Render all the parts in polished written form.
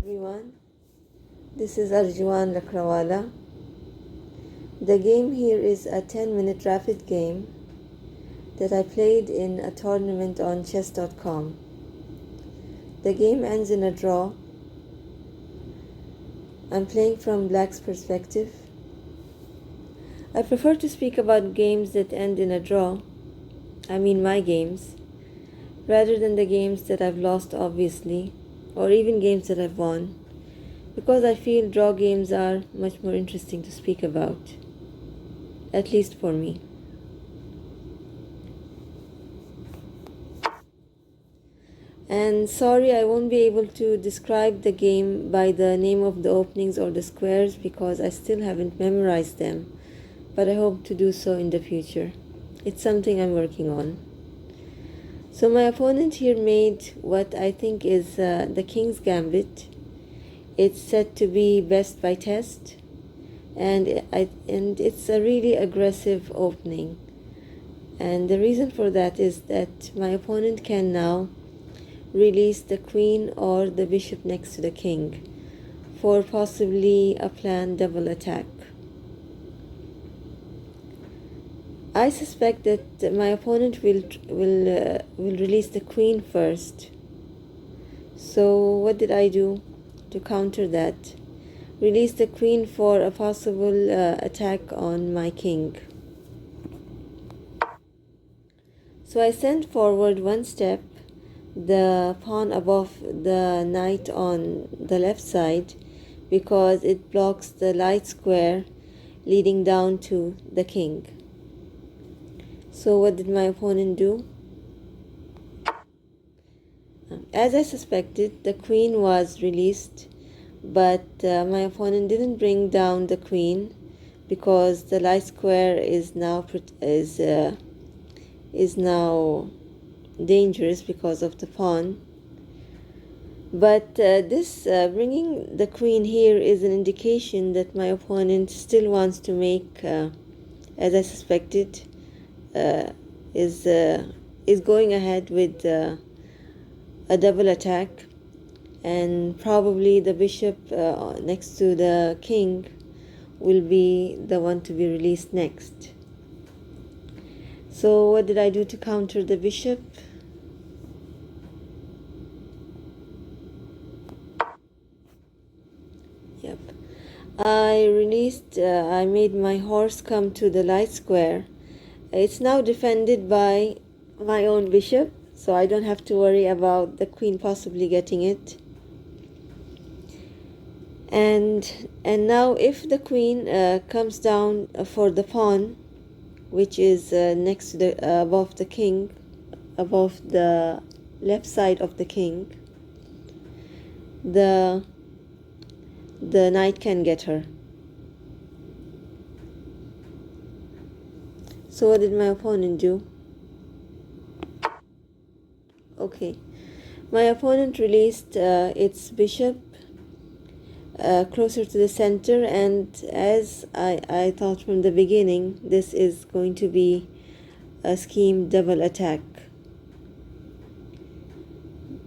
everyone, this is Arjuwan Lakkdawala. The game here is a 10-minute rapid game that I played in a tournament on chesscom. The game ends in a draw. I'm playing from Black's perspective. I prefer to speak about games that end in a draw, my games, rather than the games that I've lost, obviously, or even games that I've won, because I feel draw games are much more interesting to speak about, at least for me. And sorry, I won't be able to describe the game by the name of the openings or the squares because I still haven't memorized them, but I hope to do so in the future. It's something I'm working on. So my opponent here made what I think is the King's Gambit. It's said to be best by test, and it's a really aggressive opening. And the reason for that is that my opponent can now release the queen or the bishop next to the king for possibly a planned double attack. I suspect that my opponent will release the queen first. So what did I do to counter that? Release the queen for a possible attack on my king. So I sent forward one step, the pawn above the knight on the left side, because it blocks the light square leading down to the king. So what did my opponent do? As I suspected, the queen was released, but my opponent didn't bring down the queen because the light square is now dangerous because of the pawn. But this bringing the queen here is an indication that my opponent still wants to make, as I suspected, is going ahead with a double attack, and probably the bishop next to the king will be the one to be released next. So what did I do to counter the bishop? Yep. I made my horse come to the light square. It's now defended by my own bishop, so I don't have to worry about the queen possibly getting it. And now if the queen comes down for the pawn, which is next to the above the king, above the left side of the king, the knight can get her. So what did my opponent do? Okay, my opponent released its bishop closer to the center, and as I thought from the beginning, this is going to be a schemed double attack.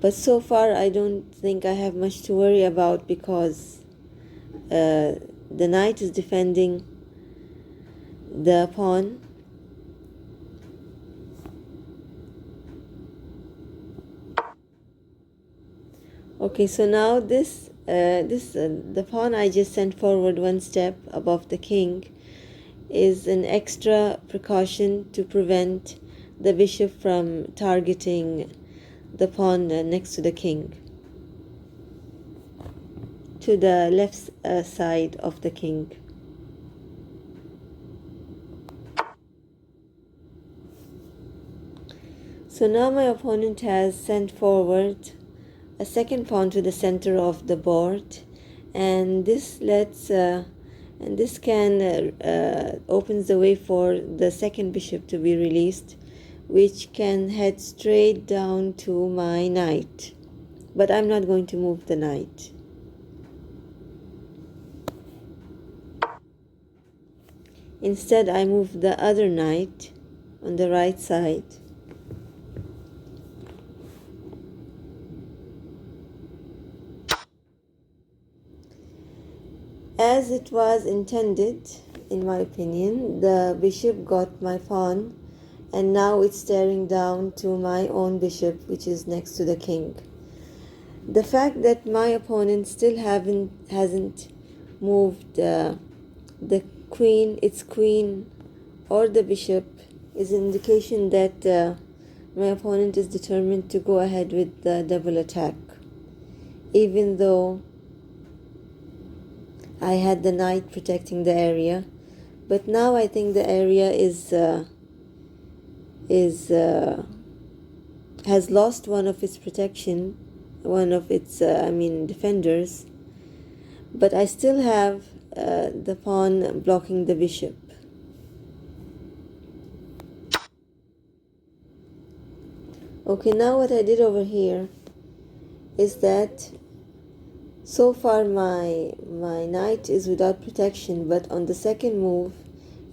But so far I don't think I have much to worry about because the knight is defending the pawn. Okay, so now the pawn I just sent forward one step above the king is an extra precaution to prevent the bishop from targeting the pawn next to the king, to the left side of the king. So now my opponent has sent forward a second pawn to the center of the board, and this opens the way for the second bishop to be released, which can head straight down to my knight. But I'm not going to move the knight. Instead, I move the other knight on the right side. As it was intended, in my opinion, the bishop got my pawn, and now it's staring down to my own bishop, which is next to the king. The fact that my opponent still hasn't moved the queen, its queen, or the bishop is an indication that my opponent is determined to go ahead with the double attack, even though I had the knight protecting the area. But now I think the area has lost one of its protection, one of its defenders. But I still have the pawn blocking the bishop. Okay, now what I did over here is that so far my knight is without protection, but on the second move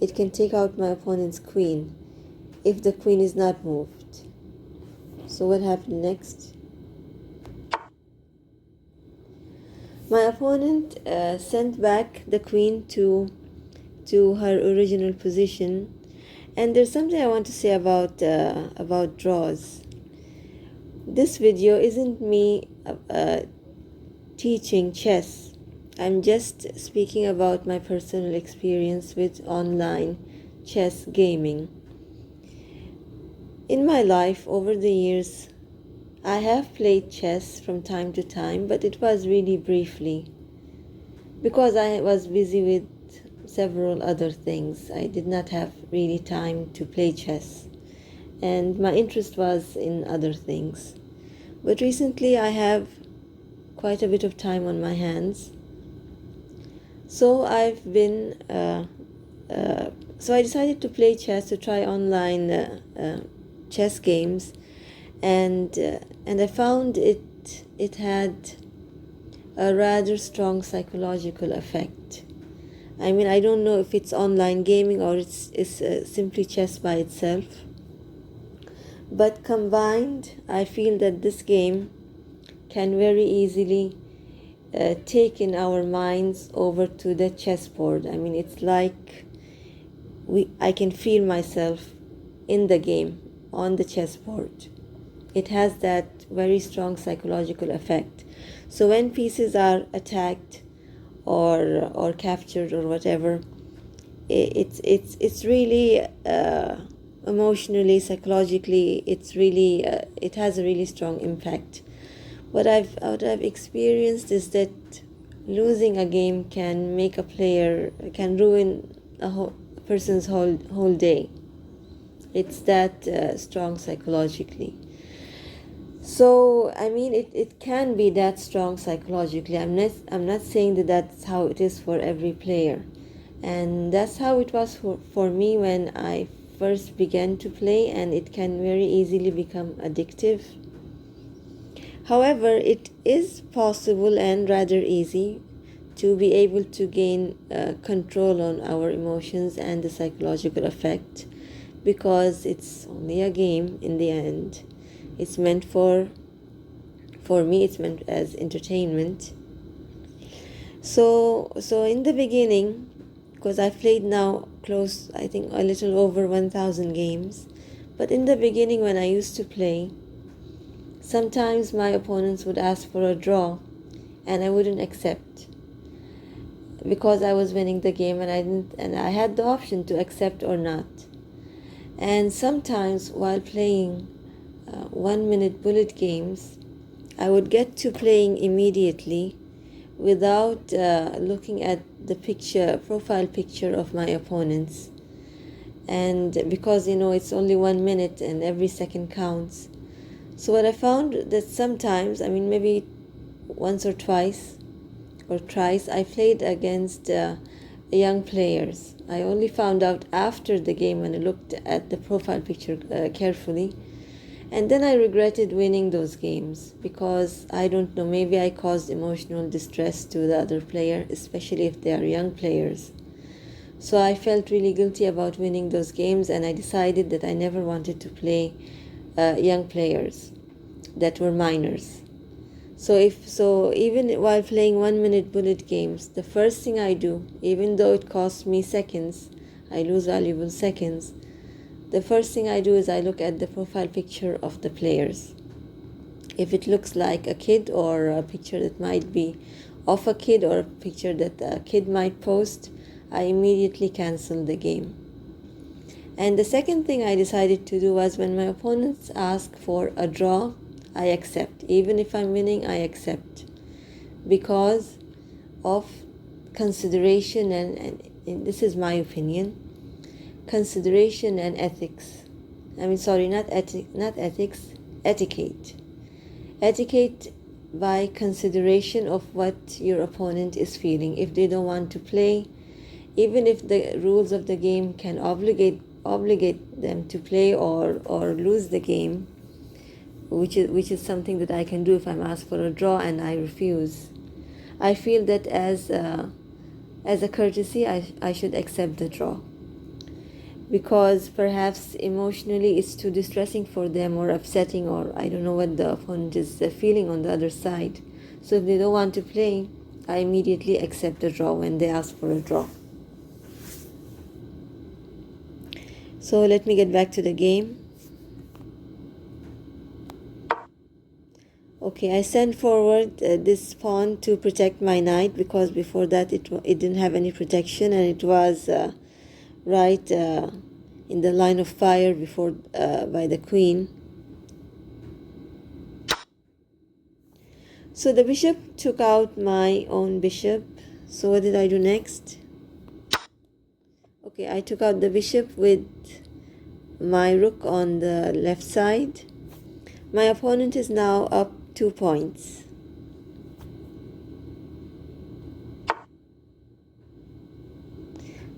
it can take out my opponent's queen if the queen is not moved. So what happened next? My opponent sent back the queen to her original position. And there's something I want to say about draws. This video isn't me teaching chess. I'm just speaking about my personal experience with online chess gaming. In my life, over the years, I have played chess from time to time, but it was really briefly because I was busy with several other things. I did not have really time to play chess, and my interest was in other things. But recently I have quite a bit of time on my hands, so I've been so I decided to play chess, to try online chess games, and I found it had a rather strong psychological effect. I mean, I don't know if it's online gaming or it's simply chess by itself, but combined, I feel that this game can very easily take in our minds over to the chessboard. I mean, it's like I can feel myself in the game on the chessboard. It has that very strong psychological effect. So when pieces are attacked or captured or whatever, it's really emotionally, psychologically, it has a really strong impact. What I've experienced is that losing a game can make a player, can ruin a person's whole day. It's that strong psychologically. So I mean, it can be that strong psychologically. I'm not saying that that's how it is for every player, and that's how it was for me when I first began to play, and it can very easily become addictive. However, it is possible and rather easy to be able to gain control on our emotions and the psychological effect, because it's only a game in the end. It's meant for me, it's meant as entertainment. So in the beginning, because I've played now close, I think a little over 1,000 games, but in the beginning when I used to play, sometimes my opponents would ask for a draw and I wouldn't accept, because I was winning the game, and I had the option to accept or not. And sometimes while playing 1-minute bullet games, I would get to playing immediately without looking at the profile picture of my opponents. And because it's only 1 minute and every second counts. So what I found that sometimes, I mean maybe once or twice or thrice, I played against young players. I only found out after the game when I looked at the profile picture carefully. And then I regretted winning those games because, I don't know, maybe I caused emotional distress to the other player, especially if they are young players. So I felt really guilty about winning those games, and I decided that I never wanted to play young players that were minors. So even while playing 1-minute bullet games, the first thing I do, even though it costs me seconds, I lose valuable seconds, the first thing I do is I look at the profile picture of the players. If it looks like a kid, or a picture that might be of a kid, or a picture that a kid might post, I immediately cancel the game. And the second thing I decided to do was, when my opponents ask for a draw, I accept. Even if I'm winning, I accept, because of consideration and this is my opinion, consideration and ethics. Not ethics, etiquette. Etiquette by consideration of what your opponent is feeling. If they don't want to play, even if the rules of the game can obligate them to play or lose the game, which is something that I can do if I'm asked for a draw and I refuse, I feel that as a courtesy, I should accept the draw, because perhaps emotionally it's too distressing for them, or upsetting, or I don't know what the opponent is feeling on the other side. So if they don't want to play, I immediately accept the draw when they ask for a draw. So let me get back to the game. Okay, I sent forward this pawn to protect my knight, because before that it didn't have any protection, and it was right in the line of fire before by the queen. So the bishop took out my own bishop. So what did I do next? Okay, I took out the bishop with my rook on the left side. My opponent is now up 2 points.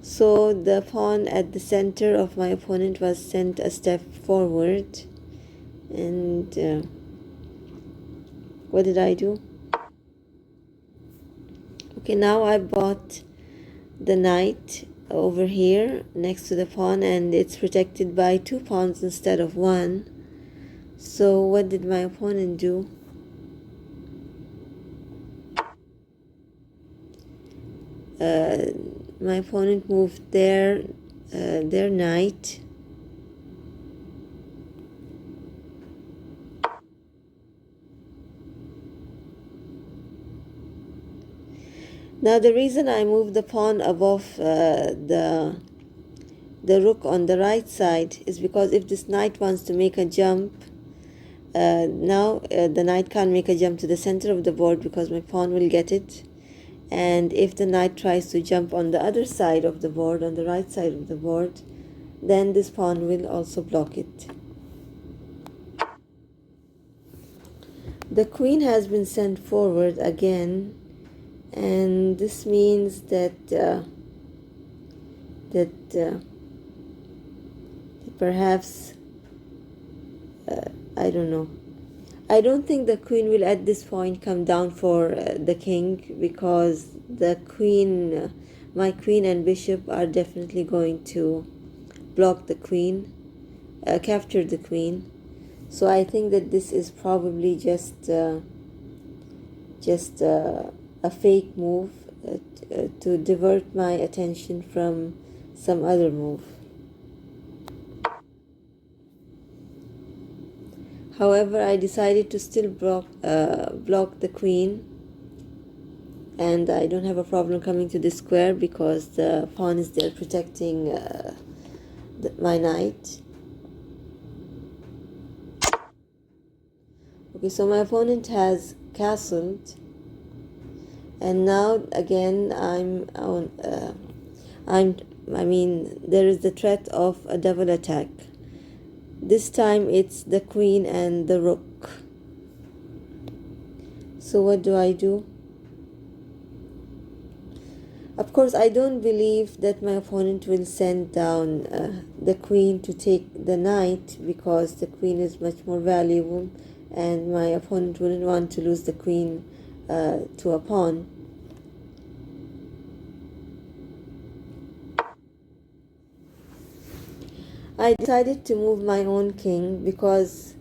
So the pawn at the center of my opponent was sent a step forward. And what did I do? Okay, now I bought the knight over here next to the pawn, and it's protected by 2 pawns instead of 1. So what did my opponent do? My opponent moved their knight. Now the reason I moved the pawn above the rook on the right side is because if this knight wants to make a jump, now the knight can't make a jump to the center of the board because my pawn will get it. And if the knight tries to jump on the other side of the board, on the right side of the board, then this pawn will also block it. The queen has been sent forward again, and this means that perhaps I don't know. I don't think the queen will at this point come down for the king, because the queen, my queen and bishop are definitely going to block the queen, capture the queen. So I think that this is probably just a fake move to divert my attention from some other move. However, I decided to still block the queen, and I don't have a problem coming to this square because the pawn is there protecting my knight. Okay, so my opponent has castled, and now again there is the threat of a double attack. This time it's the queen and the rook. So what do I do? Of course, I don't believe that my opponent will send down the queen to take the knight, because the queen is much more valuable, and my opponent wouldn't want to lose the queen to a pawn. I decided to move my own king because,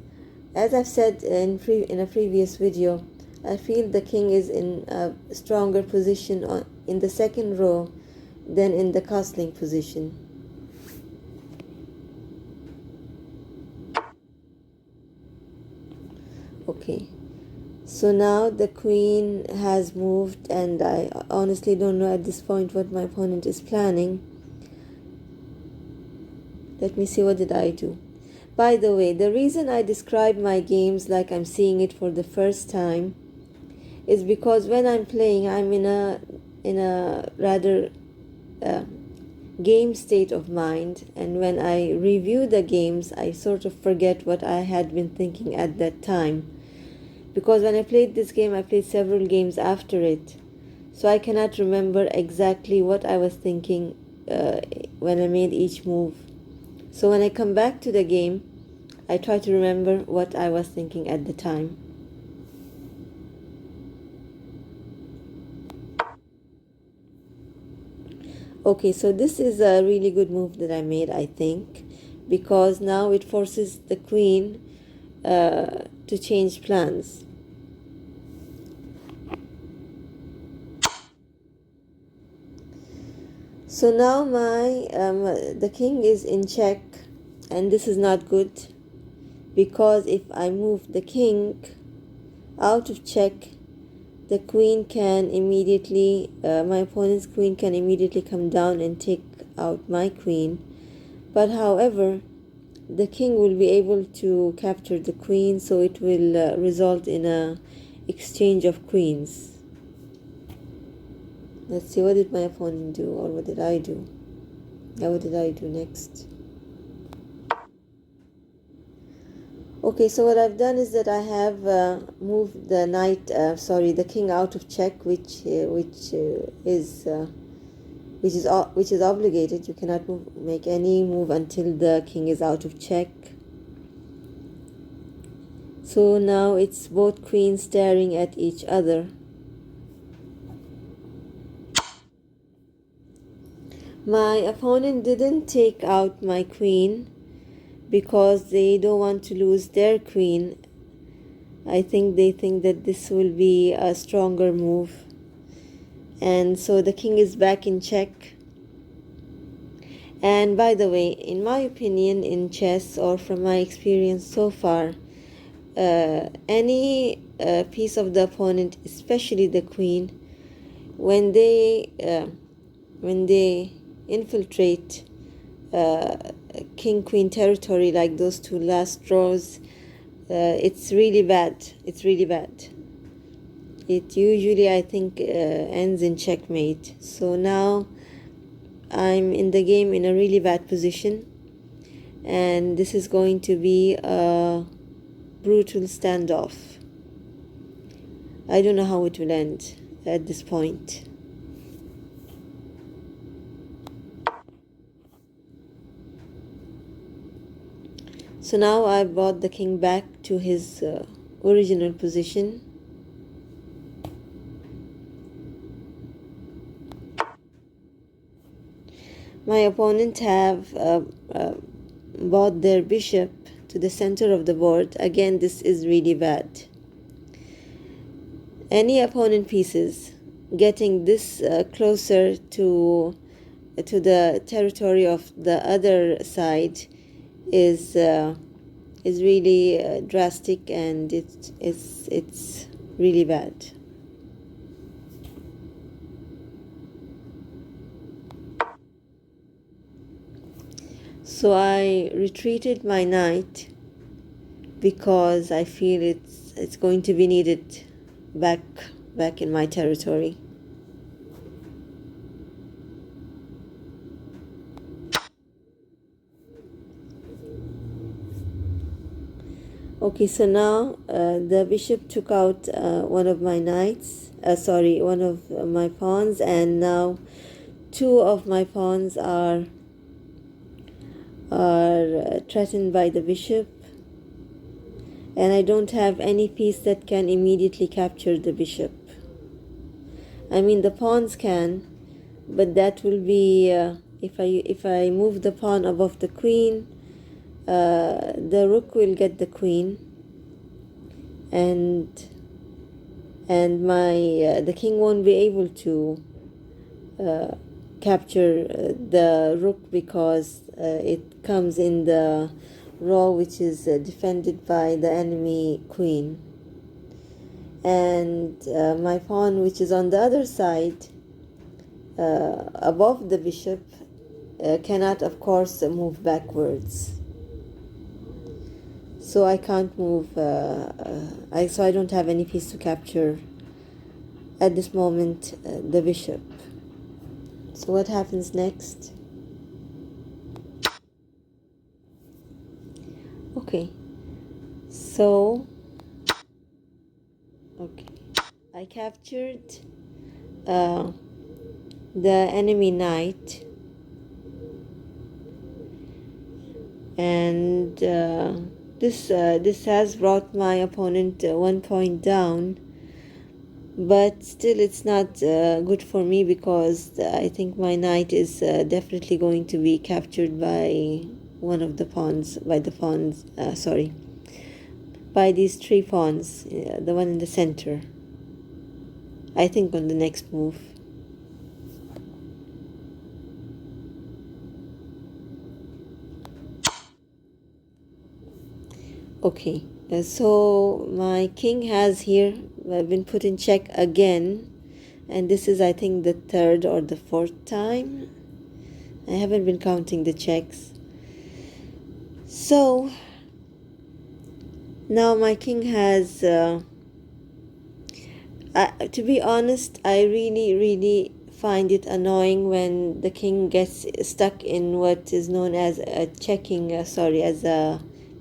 as I've said in a previous video, I feel the king is in a stronger position in the second row than in the castling position. Okay, so now the queen has moved, and I honestly don't know at this point what my opponent is planning. Let me see, what did I do? By the way, the reason I describe my games like I'm seeing it for the first time is because when I'm playing, I'm in a rather game state of mind, and when I review the games, I sort of forget what I had been thinking at that time. Because when I played this game, I played several games after it, so I cannot remember exactly what I was thinking when I made each move. So when I come back to the game, I try to remember what I was thinking at the time. Okay, so this is a really good move that I made, I think, because now it forces the queen to change plans. So now the king is in check, and this is not good, because if I move the king out of check, the queen can immediately, my opponent's queen can immediately come down and take out my queen. But however, the king will be able to capture the queen, so it will result in a exchange of queens. Let's see, what did my opponent do, or what did I do? Yeah, what did I do next? Okay, so what I've done is that I have moved the the king out of check, which is obligated. You cannot make any move until the king is out of check. So now it's both queens staring at each other. My opponent didn't take out my queen because they don't want to lose their queen. I think they think that this will be a stronger move. And so the king is back in check. And by the way, in my opinion, in chess, or from my experience so far, any piece of the opponent, especially the queen, when they infiltrate king-queen territory like those two last draws, it's really bad. It's really bad. It usually, I think, ends in checkmate. So now I'm in the game in a really bad position, and this is going to be a brutal standoff. I don't know how it will end at this point. So now I brought the king back to his original position. My opponent have brought their bishop to the center of the board. Again, this is really bad. Any opponent pieces getting this closer to the territory of the other side is really drastic, and it's really bad. So I retreated my knight because I feel it's going to be needed back in my territory. Okay, so now the bishop took out one of my knights, one of my pawns, and now two of my pawns are threatened by the bishop, and I don't have any piece that can immediately capture the bishop. I mean, the pawns can, but that will be if I move the pawn above the queen, the rook will get the queen, and and the king won't be able to capture the rook because it comes in the row which is defended by the enemy queen. And my pawn, which is on the other side above the bishop, cannot of course move backwards, so I can't move, so I don't have any piece to capture at this moment the bishop. So what happens next? Okay, so I captured the enemy knight, and this has brought my opponent 1 point down, but still it's not good for me because I think my knight is definitely going to be captured by one of the pawns, by these 3 pawns, the one in the center, I think, on the next move. Okay, so my king has here been put in check again, and this is, I think, the 3rd or the 4th time. I haven't been counting the checks. So now my king has, to be honest, I really find it annoying when the king gets stuck in what is known as a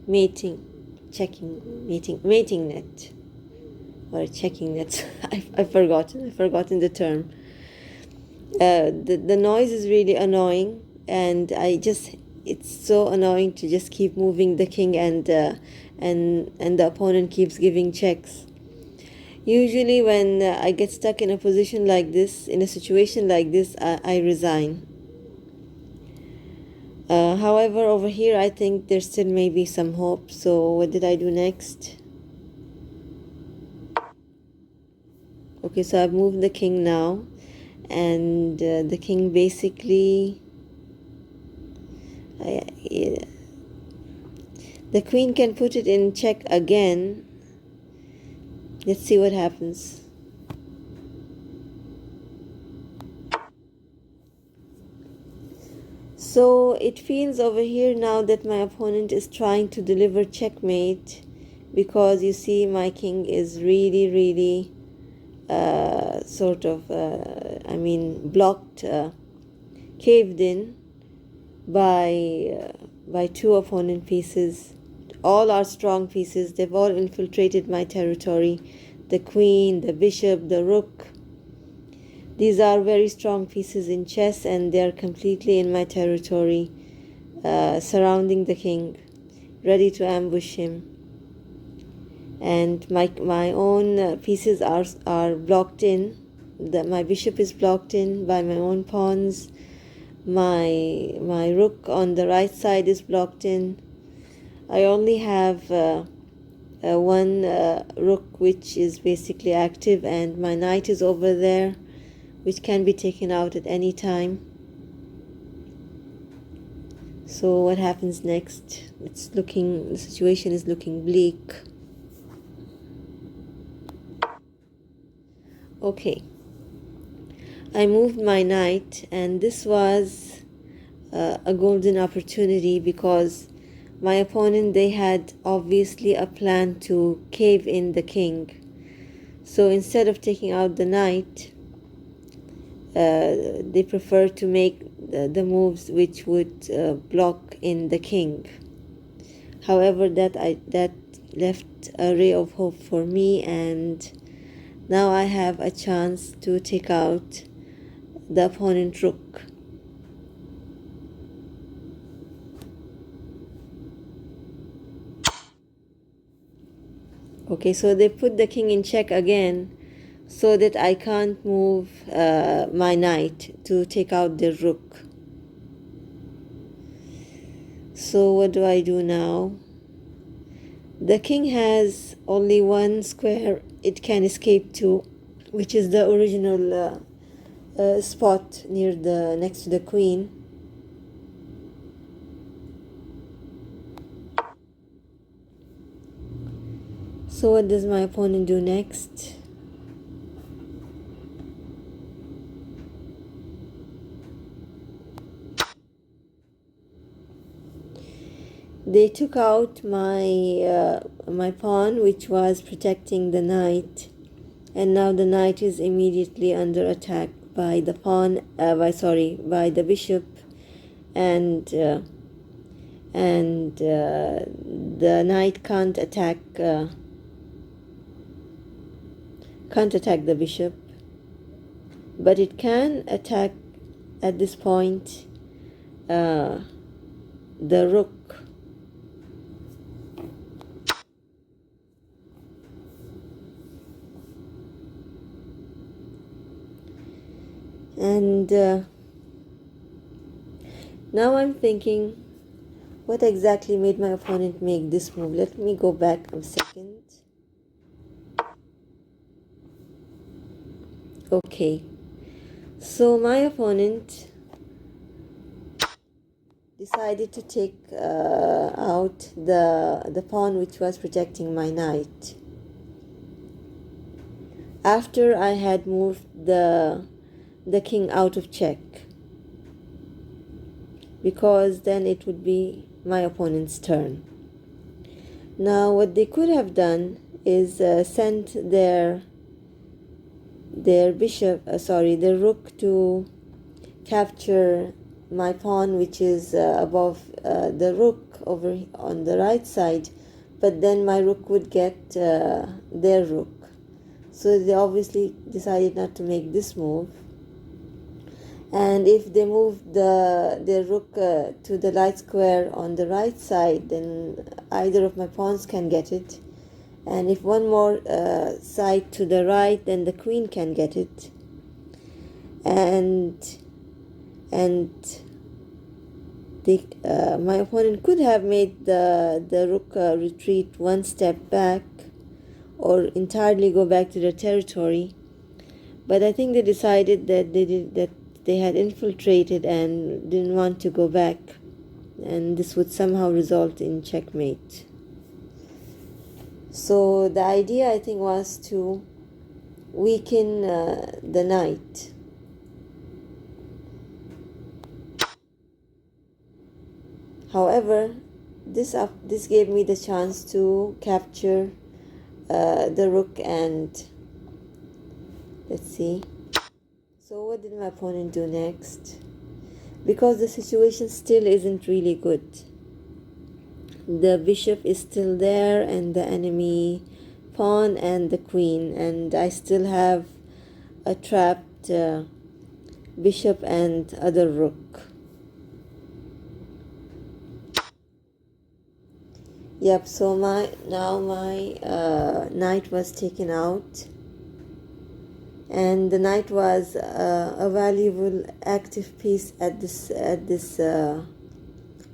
mating net, or a checking net. I've forgotten the term. The noise is really annoying, and it's so annoying to just keep moving the king, and the opponent keeps giving checks. Usually when I get stuck in a position like this, in a situation like this, I resign. However, over here I think there still may be some hope. So what did I do next? Okay, so I've moved the king now, and the king basically, the queen can put it in check again. Let's see what happens. So it feels over here now that my opponent is trying to deliver checkmate, because you see my king is really blocked, caved in by 2 opponent pieces. All are strong pieces. They've all infiltrated my territory. The queen, the bishop, the rook. These are very strong pieces in chess, and they are completely in my territory, surrounding the king, ready to ambush him. And my own pieces are blocked in. My bishop is blocked in by my own pawns. My rook on the right side is blocked in. I only have one rook which is basically active, and my knight is over there, which can be taken out at any time. So what happens next? The situation is looking bleak. Okay, I moved my knight, and this was a golden opportunity, because my opponent, they had obviously a plan to cave in the king. So instead of taking out the knight, they prefer to make the moves which would block in the king. However, that left a ray of hope for me, and now I have a chance to take out the opponent rook. Okay, so they put the king in check again, so that I can't move my knight to take out the rook. So what do I do now? The king has only 1 square it can escape to, which is the original spot next to the queen. So what does my opponent do next? They took out my pawn, which was protecting the knight, and now the knight is immediately under attack by the by the bishop, and the knight can't attack the bishop, but it can attack at this point the rook. And now I'm thinking, what exactly made my opponent make this move? Let me go back a second. Okay, so my opponent decided to take out the pawn which was protecting my knight after I had moved the king out of check, because then it would be my opponent's turn. Now what they could have done is sent their their rook to capture my pawn, which is above the rook over on the right side, but then my rook would get their rook. So they obviously decided not to make this move. And if they move their rook to the light square on the right side, then either of my pawns can get it. And if one more side to the right, then the queen can get it. And my opponent could have made the rook retreat one step back, or entirely go back to their territory. But I think they decided that they had infiltrated and didn't want to go back, and this would somehow result in checkmate. So the idea, I think, was to weaken the knight. However, this gave me the chance to capture the rook, and let's see. So what did my opponent do next? Because the situation still isn't really good. The bishop is still there, and the enemy pawn and the queen, and I still have a trapped bishop and other rook. Yep, so my knight was taken out, and the knight was a valuable active piece at this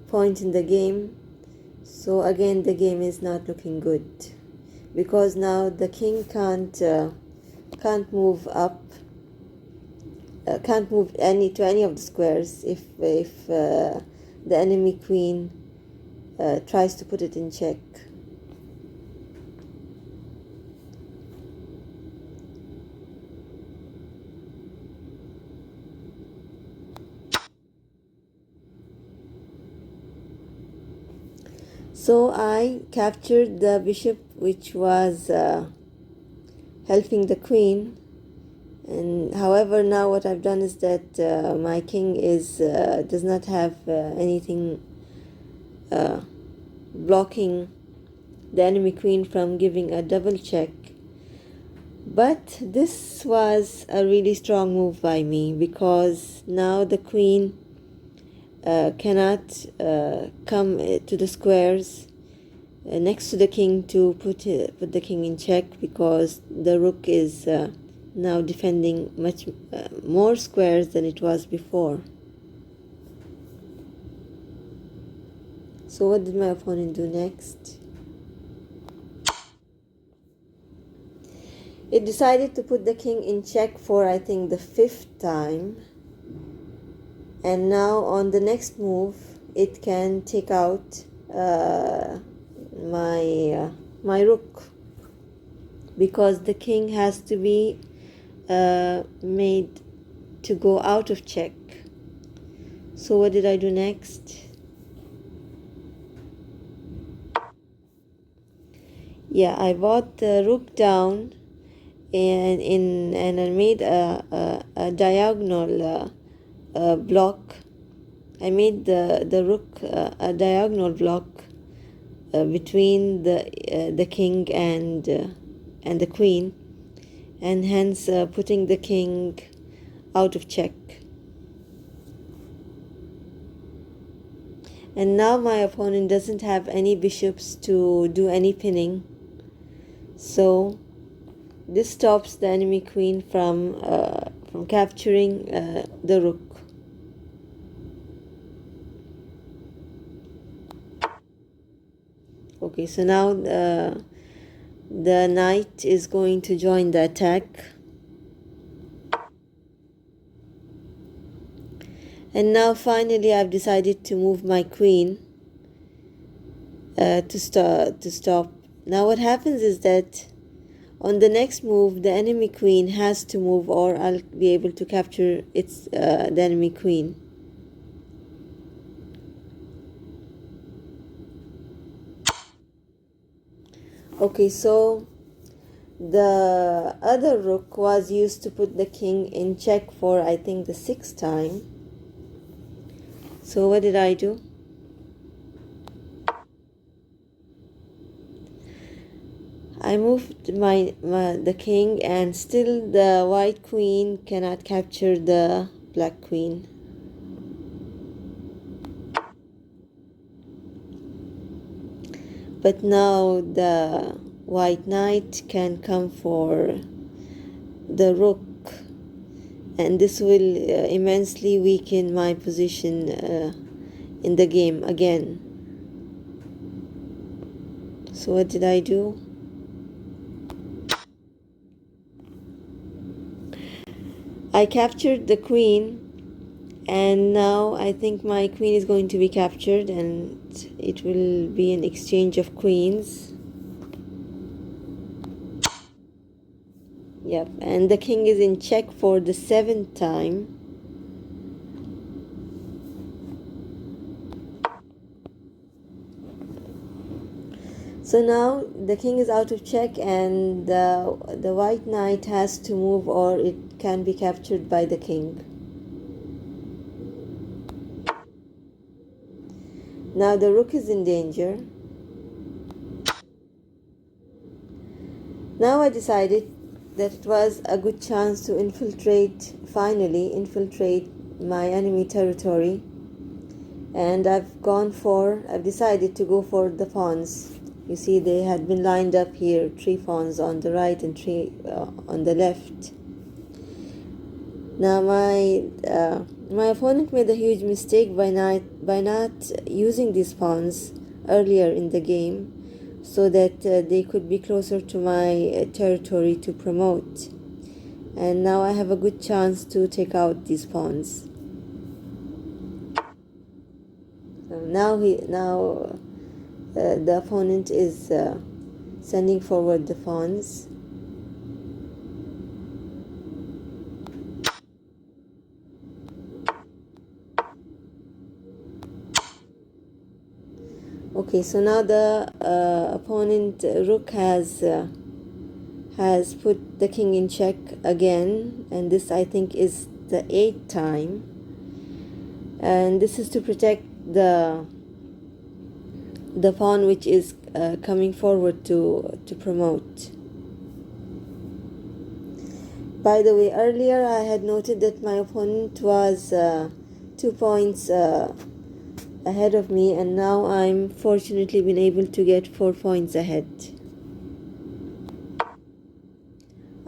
point in the game. So again, the game is not looking good, because now the king can't move up, can't move to any of the squares if the enemy queen tries to put it in check. So I captured the bishop, which was helping the queen. And however, now what I've done is that my king does not have anything blocking the enemy queen from giving a double check. But this was a really strong move by me, because now the queen cannot come to the squares next to the king to put the king in check, because the rook is now defending much more squares than it was before. So what did my opponent do next? It decided to put the king in check for, I think, the 5th time. And now on the next move, it can take out my rook, because the king has to be made to go out of check. So what did I do next? Yeah, I brought the rook down, and I made a diagonal block. I made the rook a diagonal block between the king and the queen, and hence putting the king out of check. And now my opponent doesn't have any bishops to do any pinning, so this stops the enemy queen from capturing the rook. Okay, so now the knight is going to join the attack. And now finally I've decided to move my queen to stop. Now what happens is that on the next move the enemy queen has to move, or I'll be able to capture the enemy queen. Okay, so the other rook was used to put the king in check for, I think, the 6th time. So what did I do? I moved the king, and still the white queen cannot capture the black queen. But now the white knight can come for the rook, and this will immensely weaken my position in the game again. So what did I do? I captured the queen, and now I think my queen is going to be captured, and it will be an exchange of queens. Yep, and the king is in check for the 7th time. So now the king is out of check, and the white knight has to move, or it can be captured by the king. Now the rook is in danger. Now I decided that it was a good chance to finally infiltrate my enemy territory, and I've decided to go for the pawns. You see, they had been lined up here, 3 pawns on the right and 3 on the left. Now my opponent made a huge mistake by not using these pawns earlier in the game, so that they could be closer to my territory to promote. And now I have a good chance to take out these pawns. So now the opponent is sending forward the pawns. Okay, so now the opponent rook has put the king in check again, and this, I think, is the 8th time, and this is to protect the pawn which is coming forward to promote. By the way, earlier I had noted that my opponent was 2 points ahead of me, and now I'm fortunately been able to get 4 points ahead.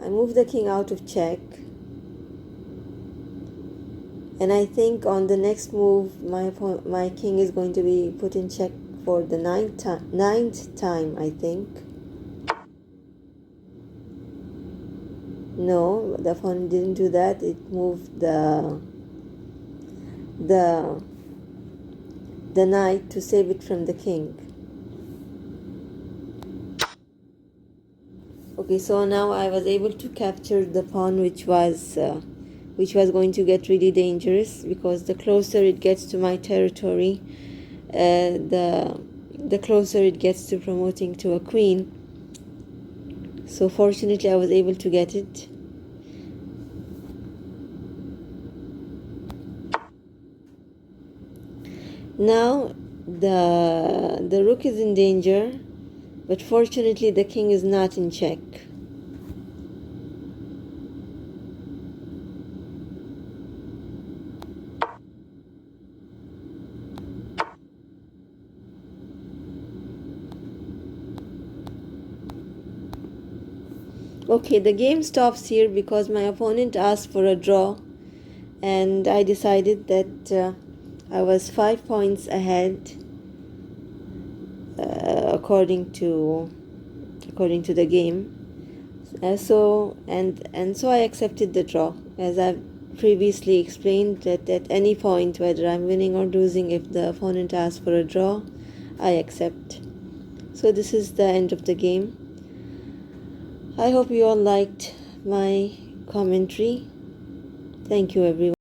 I move the king out of check, and I think on the next move my king is going to be put in check for the 9th time, I think. No, the opponent didn't do that. It moved the knight to save it from the king. Okay, so now I was able to capture the pawn, which was going to get really dangerous, because the closer it gets to my territory, the closer it gets to promoting to a queen. So fortunately I was able to get it. Now the rook is in danger, but fortunately the king is not in check. Okay, the game stops here because my opponent asked for a draw, and I decided that I was 5 points ahead according to the game. So I accepted the draw, as I've previously explained, that at any point, whether I'm winning or losing, if the opponent asks for a draw, I accept. So this is the end of the game. I hope you all liked my commentary. Thank you, everyone.